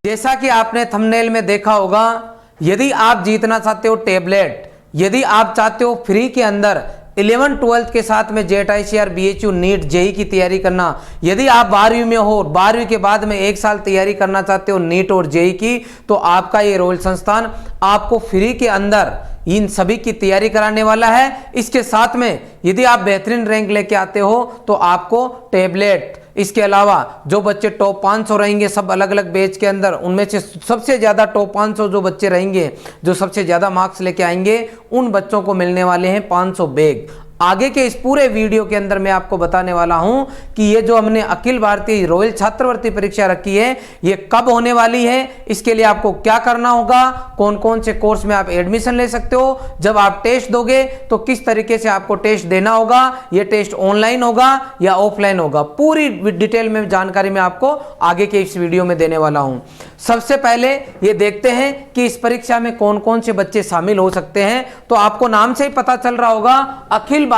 जैसा कि आपने थंबनेल में देखा होगा, यदि आप जीतना चाहते हो टैबलेट, यदि आप चाहते हो फ्री के अंदर 11 12 के साथ में JET ICR BHU NEET JEE की तैयारी करना, यदि आप 12वीं में हो, 12वीं के बाद में 1 साल तैयारी करना चाहते हो नीट और जेई की, तो आपका ये रॉयल संस्थान आपको फ्री के अंदर इन सभी की तैयारी कराने वाला है। इसके साथ में यदि आप बेहतरीन रैंक लेके आते हो तो आपको टैबलेट, इसके अलावा जो बच्चे टॉप 500 रहेंगे सब अलग अलग बैच के अंदर, उनमें से सबसे ज़्यादा टॉप 500 जो बच्चे रहेंगे, जो सबसे ज़्यादा मार्क्स लेके आएंगे, उन बच्चों को मिलने वाले हैं 500 बैग। आगे के इस पूरे वीडियो के अंदर मैं आपको बताने वाला हूं कि ये जो हमने अखिल भारतीय रॉयल छात्रवृत्ति परीक्षा रखी है, ये कब होने वाली है, इसके लिए आपको क्या करना होगा, कौन कौन से कोर्स में आप एडमिशन ले सकते हो, जब आप टेस्ट दोगे तो किस तरीके से आपको टेस्ट देना होगा, ये टेस्ट ऑनलाइन होगा या ऑफलाइन होगा, पूरी डिटेल में जानकारी मैं आपको आगे के इस वीडियो में देने वाला हूं। सबसे पहले ये देखते हैं कि इस परीक्षा में कौन कौन से बच्चे शामिल हो सकते हैं। तो आपको नाम से ही पता चल रहा होगा, अखिल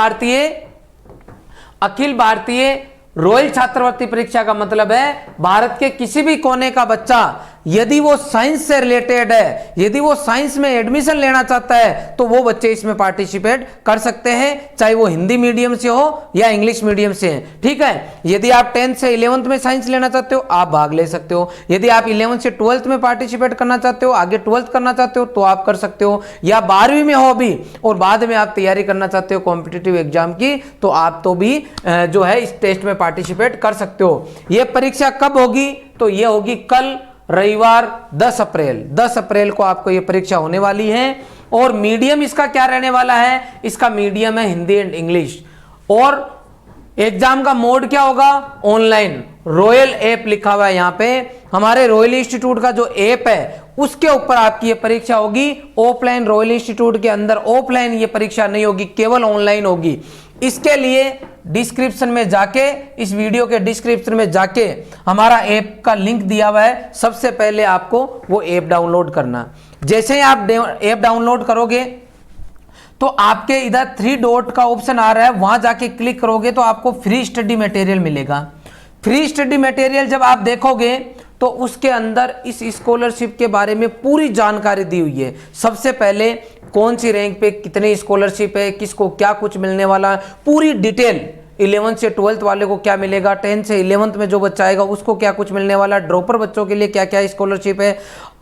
भारतीय रॉयल छात्रवृत्ति परीक्षा का मतलब है भारत के किसी भी कोने का बच्चा यदि वो साइंस से रिलेटेड है, यदि वो साइंस में एडमिशन लेना चाहता है, तो वो बच्चे इसमें पार्टिसिपेट कर सकते हैं, चाहे वो हिंदी मीडियम से हो या इंग्लिश मीडियम से है। ठीक है, यदि आप 10th से 11th में साइंस लेना चाहते हो, आप भाग ले सकते हो। यदि आप 11th से 12th में पार्टिसिपेट करना चाहते हो, आगे 12th करना चाहते हो, तो आप कर सकते हो। या 12वीं में हो अभी और बाद में आप तैयारी करना चाहते हो कॉम्पिटिटिव एग्जाम की, तो आप तो भी जो है इस टेस्ट में पार्टिसिपेट कर सकते हो। यह परीक्षा कब होगी, तो यह होगी कल रविवार 10 अप्रैल को आपको ये परीक्षा होने वाली है। और मीडियम इसका क्या रहने वाला है, इसका मीडियम है हिंदी एंड इंग्लिश। और एग्जाम का मोड क्या होगा, ऑनलाइन। रॉयल ऐप लिखा हुआ है यहाँ पे, हमारे रॉयल इंस्टीट्यूट का जो ऐप है उसके ऊपर आपकी ये परीक्षा होगी। ऑफलाइन रॉयल इंस्टीट्यूट के अंदर ऑफलाइन ये परीक्षा नहीं होगी, केवल ऑनलाइन होगी। इसके लिए डिस्क्रिप्शन में जाके, इस वीडियो के डिस्क्रिप्शन में जाके हमारा ऐप का लिंक दिया हुआ है, सबसे पहले आपको वो ऐप डाउनलोड करना। जैसे ही आप ऐप डाउनलोड करोगे तो आपके इधर 3 डॉट का ऑप्शन आ रहा है, वहां जाके क्लिक करोगे तो आपको फ्री स्टडी मटेरियल मिलेगा। फ्री स्टडी मटेरियल जब आप देखोगे तो उसके अंदर इस स्कॉलरशिप के बारे में पूरी जानकारी दी हुई है। सबसे पहले कौन सी रैंक पे कितनी स्कॉलरशिप है, किसको क्या कुछ मिलने वाला है, पूरी डिटेल। 11th से 12th वाले को क्या मिलेगा, 10th से 11th में जो बच्चा आएगा उसको क्या कुछ मिलने वाला, ड्रॉपर बच्चों के लिए क्या क्या स्कॉलरशिप है,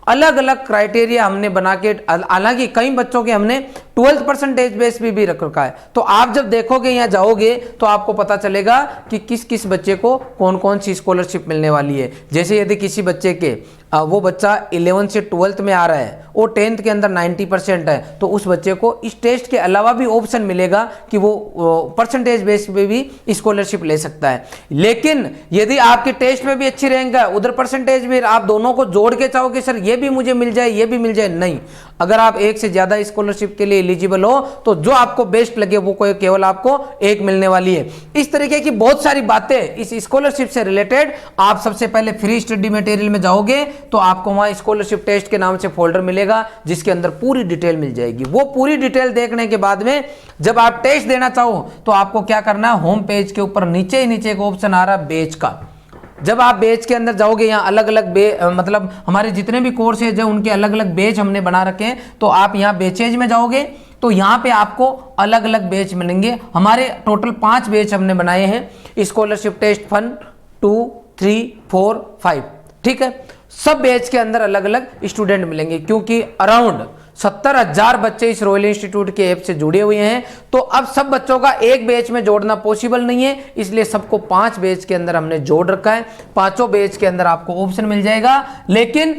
अलग अलग क्राइटेरिया हमने बना के, हालांकि कई बच्चों के हमने 12th परसेंटेज बेस भी रख रखा है। तो आप जब देखोगे यहाँ जाओगे तो आपको पता चलेगा कि किस किस बच्चे को कौन कौन सी स्कॉलरशिप मिलने वाली है। जैसे यदि किसी बच्चे के वो बच्चा 11th से 12th में आ रहा है और 10th के अंदर 90% है, तो उस बच्चे को इस टेस्ट के अलावा भी ऑप्शन मिलेगा कि वो परसेंटेज बेस पे भी स्कॉलरशिप ले सकता है। लेकिन यदि आपके टेस्ट में भी अच्छी रैंक है, उधर परसेंटेज भी, आप दोनों को जोड़ के चाहोगे सर ये भी मुझे मिल जाए, ये भी मिल जाए, नहीं। अगर आप एक से ज्यादा स्कॉलरशिप के लिए एलिजिबल हो तो जो आपको बेस्ट लगे वो केवल आपको एक मिलने वाली है। इस तरीके की बहुत सारी बातें इस स्कॉलरशिप से रिलेटेड, आप सबसे पहले फ्री स्टडी मटेरियल में जाओगे तो आपको वहां स्कॉलरशिप टेस्ट के नाम से फोल्डर मिलेगा जिसके अंदर पूरी डिटेल मिल जाएगी। वो पूरी डिटेल देखने के बाद में जब आप टेस्ट देना चाहो तो आपको क्या करना है, होम पेज के ऊपर नीचे ही नीचे एक ऑप्शन आ रहा है बैच का। जब आप बैच के अंदर जाओगे, यहाँ अलग अलग मतलब हमारे जितने भी कोर्स है जो उनके अलग अलग बैच हमने बना रखे हैं, तो आप यहाँ बैचेज में जाओगे तो यहाँ पे आपको अलग अलग बैच मिलेंगे। हमारे टोटल 5 बैच हमने बनाए हैं, स्कॉलरशिप टेस्ट 1 2 3 4 5। ठीक है, सब बैच के अंदर अलग अलग स्टूडेंट मिलेंगे क्योंकि अराउंड 70,000 बच्चे इस रॉयल इंस्टीट्यूट के ऐप से जुड़े हुए हैं। तो अब सब बच्चों का एक बैच में जोड़ना पॉसिबल नहीं है, इसलिए सबको 5 बैच के अंदर हमने जोड़ रखा है। 5 बैच के अंदर आपको ऑप्शन मिल जाएगा, लेकिन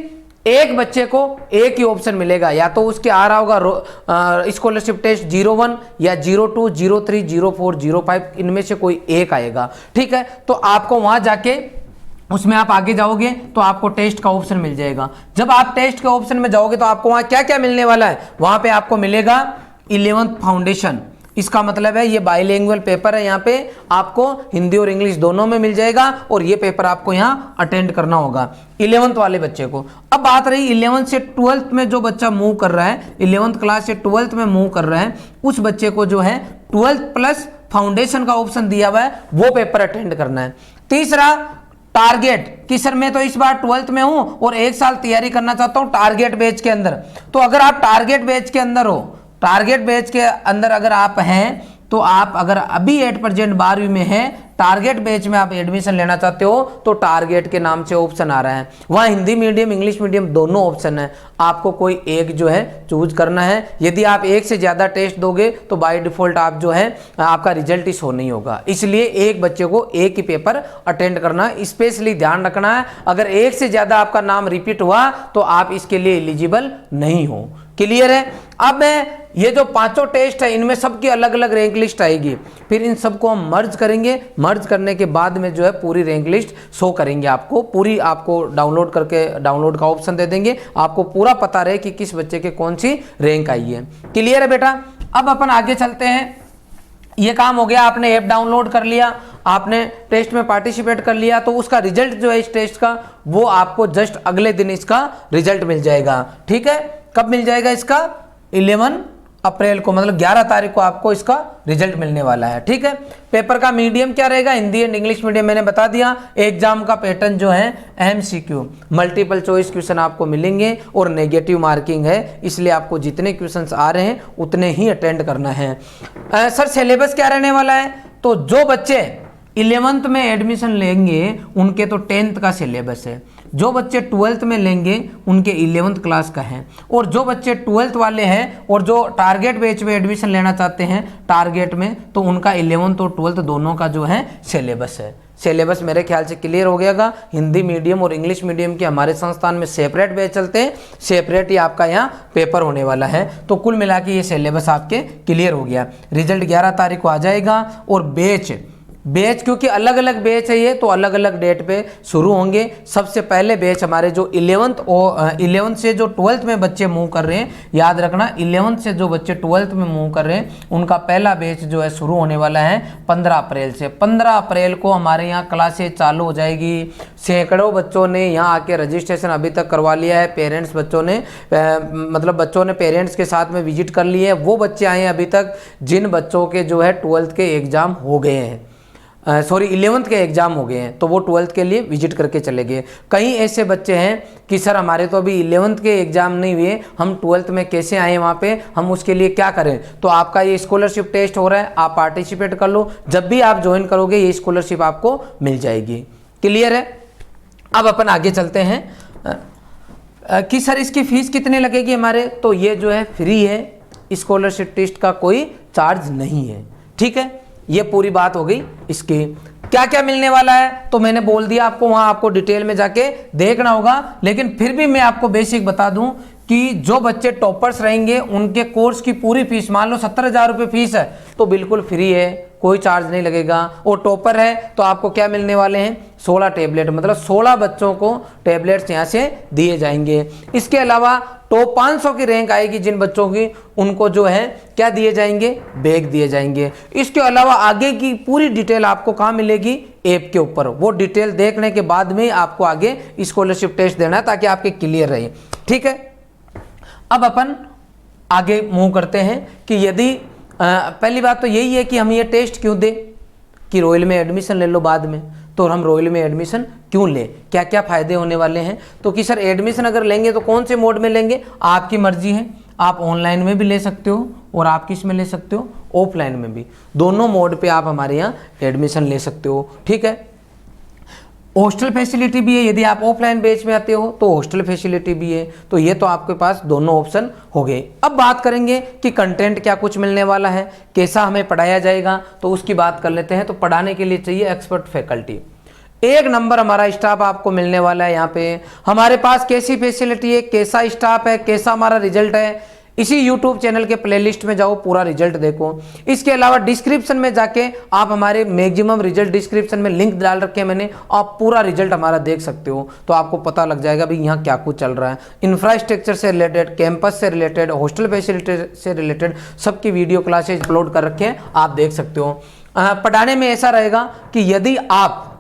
एक बच्चे को एक ही ऑप्शन मिलेगा, या तो उसके आ रहा होगा स्कॉलरशिप टेस्ट 01 या 02 03 04 05, इनमें से कोई एक आएगा। ठीक है, तो आपको वहां जाके उसमें आप आगे जाओगे तो आपको टेस्ट का ऑप्शन मिल जाएगा। जब आप टेस्ट के ऑप्शन में जाओगे तो आपको वहां क्या क्या मिलने वाला है, वहां पे आपको मिलेगा 11th फाउंडेशन। इसका मतलब है ये बाइलिंगुअल पेपर है, यहाँ पे आपको हिंदी और इंग्लिश दोनों में मिल जाएगा और ये पेपर आपको यहाँ अटेंड करना होगा 11th वाले बच्चे को। अब बात रही 11th से 12th में जो बच्चा मूव कर रहा है, 11th क्लास से 12th में मूव कर रहा है, उस बच्चे को जो है 12th प्लस फाउंडेशन का ऑप्शन दिया हुआ है, वो पेपर अटेंड करना है। तीसरा टारगेट कि सर मैं तो इस बार 12th में हूं और 1 साल तैयारी करना चाहता हूं टारगेट बैच के अंदर, तो अगर आप टारगेट बैच के अंदर हो, टारगेट बैच के अंदर अगर आप हैं, तो आप अगर अभी एट प्रेजेंट 12वीं में हैं, टारगेट बैच में आप एडमिशन लेना चाहते हो, तो टारगेट के नाम से ऑप्शन आ रहा है, वहां हिंदी मीडियम इंग्लिश मीडियम दोनों ऑप्शन है, आपको कोई एक जो है चूज करना है। यदि आप एक से ज्यादा टेस्ट दोगे तो बाय डिफॉल्ट आप जो है आपका रिजल्ट ही शो नहीं होगा, इसलिए एक बच्चे को एक ही पेपर अटेंड करना, स्पेशली ध्यान रखना है। अगर एक से ज्यादा आपका नाम रिपीट हुआ तो आप इसके लिए एलिजिबल नहीं हो। क्लियर है? अब ये जो पांचों टेस्ट है इनमें सबकी अलग अलग रैंक लिस्ट आएगी, फिर इन सबको हम मर्ज करेंगे, मर्ज करने के बाद में जो है पूरी रैंक लिस्ट शो करेंगे आपको, पूरी आपको डाउनलोड करके डाउनलोड का ऑप्शन दे देंगे, आपको पूरा पता रहे कि किस बच्चे के कौन सी रैंक आई है। क्लियर है बेटा? अब अपन आगे चलते हैं। ये काम हो गया, आपने ऐप डाउनलोड कर लिया, आपने टेस्ट में पार्टिसिपेट कर लिया, तो उसका रिजल्ट जो है इस टेस्ट का वो आपको जस्ट अगले दिन इसका रिजल्ट मिल जाएगा। ठीक है? कब मिल जाएगा इसका? 11 अप्रैल को, मतलब 11 तारीख को आपको इसका रिजल्ट मिलने वाला है। ठीक है? पेपर का मीडियम क्या रहेगा? हिंदी एंड इंग्लिश मीडियम मैंने बता दिया। एग्जाम का पैटर्न जो है एमसीक्यू, मल्टीपल चॉइस क्वेश्चन आपको मिलेंगे और नेगेटिव मार्किंग है, इसलिए आपको जितने क्वेश्चंस आ रहे हैं उतने ही अटेंड करना है। सर सिलेबस क्या रहने वाला है? तो जो बच्चे 11th में एडमिशन लेंगे उनके तो 10th का सिलेबस है, जो बच्चे 12th में लेंगे उनके 11th क्लास का है, और जो बच्चे 12th वाले हैं और जो टारगेट बैच में एडमिशन लेना चाहते हैं टारगेट में, तो उनका 11th और 12th दोनों का जो है सिलेबस है। सिलेबस मेरे ख्याल से क्लियर हो गयागा। हिंदी मीडियम और इंग्लिश मीडियम के हमारे संस्थान में सेपरेट बैच चलते हैं, सेपरेट ही आपका यहाँ पेपर होने वाला है। तो कुल मिला के ये सिलेबस आपके क्लियर हो गया। रिजल्ट 11 तारीख को आ जाएगा, और बैच क्योंकि अलग अलग बैच है ये, तो अलग अलग डेट पे शुरू होंगे। सबसे पहले बैच हमारे जो 11th से जो 12th में बच्चे मूव कर रहे हैं, याद रखना 11th से जो बच्चे 12th में मूव कर रहे हैं उनका पहला बैच जो है शुरू होने वाला है 15 अप्रैल से। 15 अप्रैल को हमारे यहाँ क्लासेज चालू हो जाएगी। सैकड़ों बच्चों ने यहाँ आके रजिस्ट्रेशन अभी तक करवा लिया है, पेरेंट्स बच्चों ने मतलब बच्चों ने पेरेंट्स के साथ में विजिट कर लिए है। वो बच्चे आए हैं अभी तक जिन बच्चों के जो है 12th के एग्जाम हो गए हैं, 11th के एग्जाम हो गए हैं, तो वो 12th के लिए विजिट करके चले गए। कई ऐसे बच्चे हैं कि सर हमारे तो अभी 11th के एग्जाम नहीं हुए, हम 12th में कैसे आए वहाँ पे, हम उसके लिए क्या करें? तो आपका ये स्कॉलरशिप टेस्ट हो रहा है, आप पार्टिसिपेट कर लो, जब भी आप ज्वाइन करोगे ये स्कॉलरशिप आपको मिल जाएगी। क्लियर है? अब अपन आगे चलते हैं कि सर इसकी फीस कितने लगेगी हमारे, तो ये जो है फ्री है, स्कॉलरशिप टेस्ट का कोई चार्ज नहीं है। ठीक है? ये पूरी बात हो गई। इसकी क्या क्या मिलने वाला है तो मैंने बोल दिया आपको, वहां आपको डिटेल में जाके देखना होगा, लेकिन फिर भी मैं आपको बेसिक बता दूं कि जो बच्चे टॉपर्स रहेंगे उनके कोर्स की पूरी फीस, मान लो 70,000 रुपये फीस है, तो बिल्कुल फ्री है, कोई चार्ज नहीं लगेगा। और टॉपर है तो आपको क्या मिलने वाले हैं? 16 टैबलेट, मतलब 16 बच्चों को टैबलेट्स यहाँ से दिए जाएंगे। इसके अलावा टॉप 500 की रैंक आएगी जिन बच्चों की, उनको जो है क्या दिए जाएंगे? बैग दिए जाएंगे। इसके अलावा आगे की पूरी डिटेल आपको कहाँ मिलेगी? ऐप के ऊपर। वो डिटेल देखने के बाद में आपको आगे स्कॉलरशिप टेस्ट देना है ताकि आपके क्लियर रहे। ठीक है? अब अपन आगे मूव करते हैं कि यदि पहली बात तो यही है कि हम ये टेस्ट क्यों दें कि रॉयल में एडमिशन ले लो बाद में, तो हम रॉयल में एडमिशन क्यों लें, क्या क्या फ़ायदे होने वाले हैं? तो कि सर एडमिशन अगर लेंगे तो कौन से मोड में लेंगे? आपकी मर्जी है, आप ऑनलाइन में भी ले सकते हो और आप किस में ले सकते हो? ऑफलाइन में भी। दोनों मोड पे आप हमारे यहाँ एडमिशन ले सकते हो। ठीक है? हॉस्टल फैसिलिटी भी है, यदि आप ऑफलाइन बैच में आते हो तो हॉस्टल फैसिलिटी भी है। तो ये तो आपके पास दोनों ऑप्शन हो गए। अब बात करेंगे कि कंटेंट क्या कुछ मिलने वाला है, कैसा हमें पढ़ाया जाएगा, तो उसकी बात कर लेते हैं। तो पढ़ाने के लिए चाहिए एक्सपर्ट फैकल्टी, एक नंबर हमारा स्टाफ आपको मिलने वाला है। यहाँ पे हमारे पास कैसी फैसिलिटी है, कैसा स्टाफ है, कैसा हमारा रिजल्ट है, इसी YouTube चैनल के प्लेलिस्ट में जाओ, पूरा रिजल्ट देखो। इसके अलावा डिस्क्रिप्शन में जाके आप हमारे मैक्सिमम रिजल्ट डिस्क्रिप्शन में लिंक डाल रखे हैं मैंने, आप पूरा रिजल्ट हमारा देख सकते हो, तो आपको पता लग जाएगा भाई यहाँ क्या कुछ चल रहा है। इंफ्रास्ट्रक्चर से रिलेटेड, कैंपस से रिलेटेड, हॉस्टल फैसिलिटी से रिलेटेड सबकी वीडियो क्लासेज अपलोड कर रखे हैं, आप देख सकते हो। पढ़ाने में ऐसा रहेगा कि यदि आप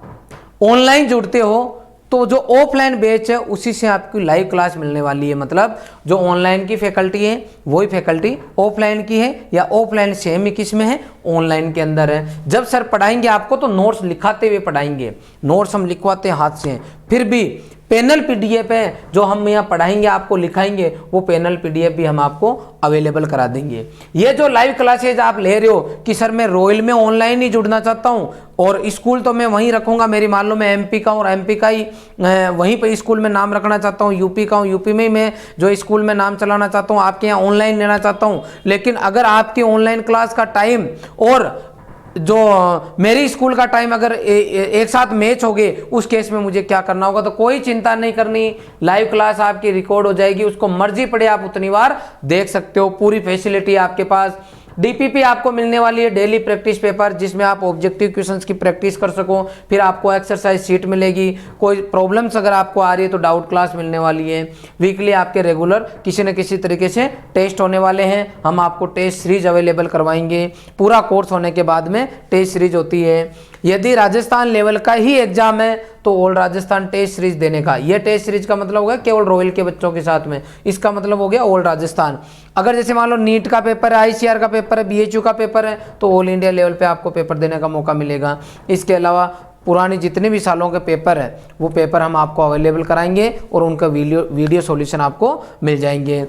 ऑनलाइन जुड़ते हो तो जो ऑफलाइन बैच है उसी से आपकी लाइव क्लास मिलने वाली है। मतलब जो ऑनलाइन की फैकल्टी है वही फैकल्टी ऑफलाइन की है, या ऑफलाइन सेम ही किस में है, ऑनलाइन के अंदर है। जब सर पढ़ाएंगे आपको तो नोट्स लिखाते हुए पढ़ाएंगे, नोट्स हम लिखवाते हैं हाथ से, फिर भी पैनल पीडीएफ है जो हम यहाँ पढ़ाएंगे आपको लिखाएंगे, वो पैनल पीडीएफ भी हम आपको अवेलेबल करा देंगे। ये जो लाइव क्लासेज आप ले रहे हो कि सर मैं रॉयल में ऑनलाइन ही जुड़ना चाहता हूँ और स्कूल तो मैं वहीं रखूंगा, मेरी मान लो मैं एमपी का और एमपी का ही वहीं पे स्कूल में नाम रखना चाहता हूँ, यूपी का हूँ यूपी में ही मैं जो स्कूल में नाम चलाना चाहता हूँ, आपके यहाँ ऑनलाइन लेना चाहता हूँ। लेकिन अगर आपकी ऑनलाइन क्लास का टाइम और जो मेरी स्कूल का टाइम अगर एक साथ मैच हो गए, उस केस में मुझे क्या करना होगा, तो कोई चिंता नहीं करनी, लाइव क्लास आपकी रिकॉर्ड हो जाएगी, उसको मर्जी पड़े आप उतनी बार देख सकते हो, पूरी फैसिलिटी आपके पास। डीपीपी आपको मिलने वाली है, डेली प्रैक्टिस पेपर, जिसमें आप ऑब्जेक्टिव क्वेश्चंस की प्रैक्टिस कर सको। फिर आपको एक्सरसाइज शीट मिलेगी, कोई प्रॉब्लम्स अगर आपको आ रही है तो डाउट क्लास मिलने वाली है। वीकली आपके रेगुलर किसी न किसी तरीके से टेस्ट होने वाले हैं, हम आपको टेस्ट सीरीज अवेलेबल करवाएंगे। पूरा कोर्स होने के बाद में टेस्ट सीरीज होती है। यदि राजस्थान लेवल का ही एग्जाम है तो ऑल राजस्थान टेस्ट सीरीज देने का, ये टेस्ट सीरीज का मतलब होगा केवल रॉयल के बच्चों के साथ में, इसका मतलब हो गया ऑल राजस्थान। अगर जैसे मान लो नीट का पेपर है, आईसीआर का पेपर है, बीएचयू का पेपर है, तो ऑल इंडिया लेवल पे आपको पेपर देने का मौका मिलेगा। इसके अलावा पुरानी जितने भी सालों के पेपर है वो पेपर हम आपको अवेलेबल कराएंगे और उनका वीडियो सॉल्यूशन आपको मिल जाएंगे।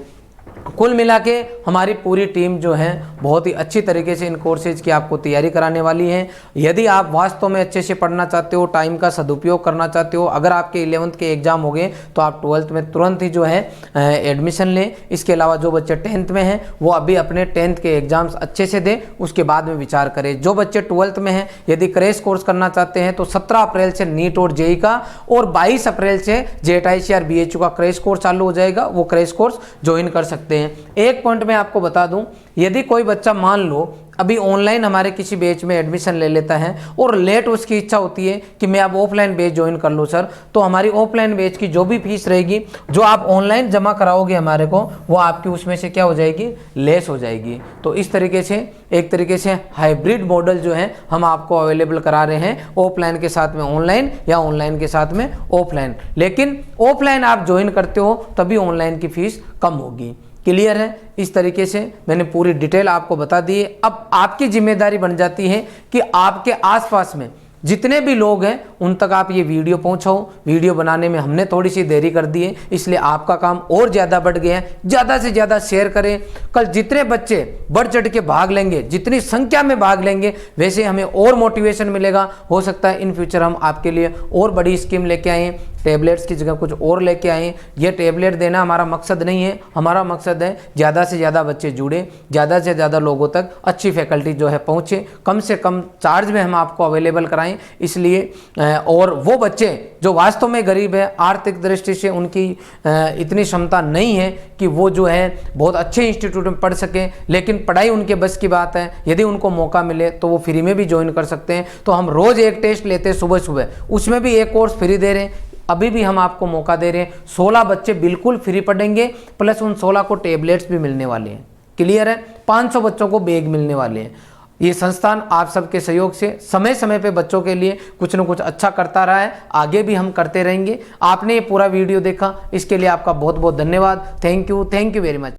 कुल मिला के हमारी पूरी टीम जो है बहुत ही अच्छी तरीके से इन कोर्सेज की आपको तैयारी कराने वाली है। यदि आप वास्तव में अच्छे से पढ़ना चाहते हो, टाइम का सदुपयोग करना चाहते हो, अगर आपके 11th के एग्जाम हो गए तो आप 12th में तुरंत ही जो है एडमिशन लें। इसके अलावा जो बच्चे 10th में हैं वो अभी अपने 10th के एग्जाम्स अच्छे से दें, उसके बाद में विचार करें। जो बच्चे 12th में हैं यदि क्रैश कोर्स करना चाहते हैं तो 17 अप्रैल से नीट और जेई का और 22 अप्रैल से जेट आईसीआर बीएचयू का क्रैश कोर्स चालू हो जाएगा, वो क्रैश कोर्स ज्वाइन कर सकते हैं। एक पॉइंट मैं आपको बता दूं, यदि कोई बच्चा मान लो अभी ऑनलाइन हमारे किसी बैच में एडमिशन ले लेता है और लेट उसकी इच्छा होती है कि मैं अब ऑफलाइन बैच ज्वाइन कर लूँ सर, तो हमारी ऑफलाइन बैच की जो भी फीस रहेगी, जो आप ऑनलाइन जमा कराओगे हमारे को, वो आपकी उसमें से क्या हो जाएगी, लेस हो जाएगी। तो इस तरीके से एक तरीके से हाइब्रिड मॉडल जो है हम आपको अवेलेबल करा रहे हैं, ऑफलाइन के साथ में ऑनलाइन या ऑनलाइन के साथ में ऑफलाइन। लेकिन ऑफलाइन आप ज्वाइन करते हो तभी ऑनलाइन की फीस कम होगी। क्लियर है? इस तरीके से मैंने पूरी डिटेल आपको बता दी है। अब आपकी जिम्मेदारी बन जाती है कि आपके आसपास में जितने भी लोग हैं उन तक आप ये वीडियो पहुंचाओ। वीडियो बनाने में हमने थोड़ी सी देरी कर दी है, इसलिए आपका काम और ज़्यादा बढ़ गया है। ज़्यादा से ज़्यादा शेयर करें। कल जितने बच्चे बढ़ चढ़ के भाग लेंगे, जितनी संख्या में भाग लेंगे, वैसे हमें और मोटिवेशन मिलेगा। हो सकता है इन फ्यूचर हम आपके लिए और बड़ी स्कीम लेके आएँ, टैबलेट्स की जगह कुछ और लेके आएँ। ये टैबलेट देना हमारा मकसद नहीं है, हमारा मकसद है ज़्यादा से ज़्यादा बच्चे जुड़े, ज़्यादा से ज़्यादा लोगों तक अच्छी फैकल्टी जो है पहुँचे, कम से कम चार्ज में हम आपको अवेलेबल कराएं। इसलिए और वो बच्चे जो वास्तव में गरीब है, आर्थिक दृष्टि से उनकी इतनी क्षमता नहीं है कि वो जो है बहुत अच्छे इंस्टीट्यूट में पढ़ सकें, लेकिन पढ़ाई उनके बस की बात है, यदि उनको मौका मिले तो वो फ्री में भी ज्वाइन कर सकते हैं। तो हम रोज़ एक टेस्ट लेते हैं सुबह सुबह, उसमें भी एक कोर्स फ्री दे रहे हैं। अभी भी हम आपको मौका दे रहे हैं, 16 बच्चे बिल्कुल फ्री पढ़ेंगे, प्लस उन 16 को टैबलेट्स भी मिलने वाले हैं। क्लियर है? 500 बच्चों को बैग मिलने वाले हैं। ये संस्थान आप सबके सहयोग से समय समय पे बच्चों के लिए कुछ न कुछ अच्छा करता रहा है, आगे भी हम करते रहेंगे। आपने ये पूरा वीडियो देखा, इसके लिए आपका बहुत बहुत धन्यवाद। Thank you very much.